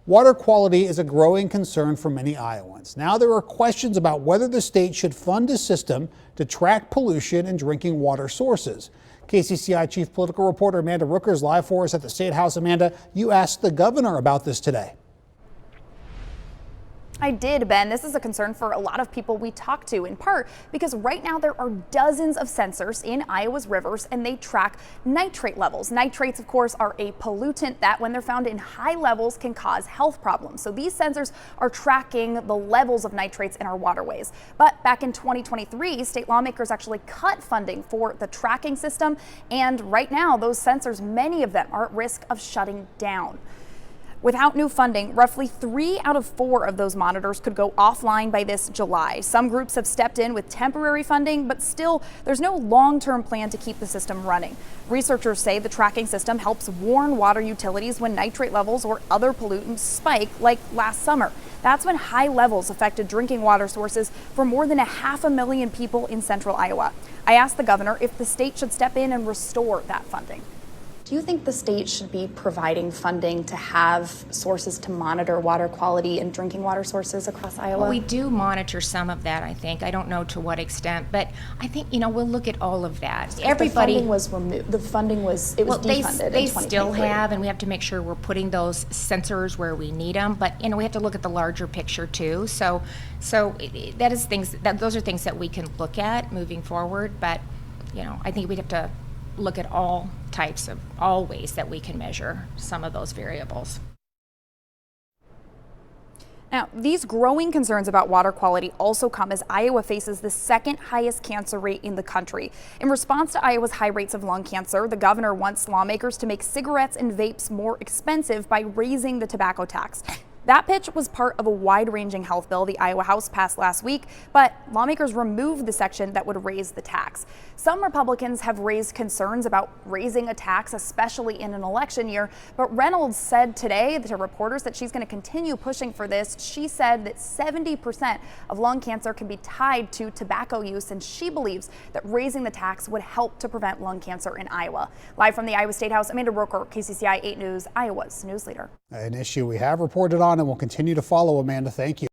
Water quality is a growing concern for many Iowans. Now there are questions about whether the state should fund a system to track pollution in drinking water sources. KCCI Chief Political Reporter Amanda Rooker is live for us at the State House. Amanda, you asked the governor about this today. I did, Ben. This is a concern for a lot of people we talk to, in part because right now there are dozens of sensors in Iowa's rivers and they track nitrate levels. Nitrates, of course, are a pollutant that when they're found in high levels can cause health problems. So these sensors are tracking the levels of nitrates in our waterways. But back in 2023, state lawmakers actually cut funding for the tracking system. And right now, those sensors, many of them are at risk of shutting down. Without new funding, roughly 3 out of 4 of those monitors could go offline by this July. Some groups have stepped in with temporary funding, but still, there's no long-term plan to keep the system running. Researchers say the tracking system helps warn water utilities when nitrate levels or other pollutants spike, like last summer. That's when high levels affected drinking water sources for more than 500,000 people in central Iowa. I asked the governor if the state should step in and restore that funding. Do you think the state should be providing funding to have sources to monitor water quality and drinking water sources across Iowa? Well, we do monitor some of that, I think. I don't know to what extent, but I think, we'll look at all of that. Everybody, the funding was removed. The funding was, it was defunded they still have, and we have to make sure we're putting those sensors where we need them, but, we have to look at the larger picture too. So that is those are things that we can look at moving forward, but, I think we'd have to look at all ways that we can measure some of those variables. Now, these growing concerns about water quality also come as Iowa faces the second highest cancer rate in the country. In response to Iowa's high rates of lung cancer, the governor wants lawmakers to make cigarettes and vapes more expensive by raising the tobacco tax. That pitch was part of a wide-ranging health bill the Iowa House passed last week, but lawmakers removed the section that would raise the tax. Some Republicans have raised concerns about raising a tax, especially in an election year, but Reynolds said today to reporters that she's going to continue pushing for this. She said that 70% of lung cancer can be tied to tobacco use, and she believes that raising the tax would help to prevent lung cancer in Iowa. Live from the Iowa State House, Amanda Rooker, KCCI 8 News, Iowa's news leader. An issue we have reported on and will continue to follow. Amanda, thank you.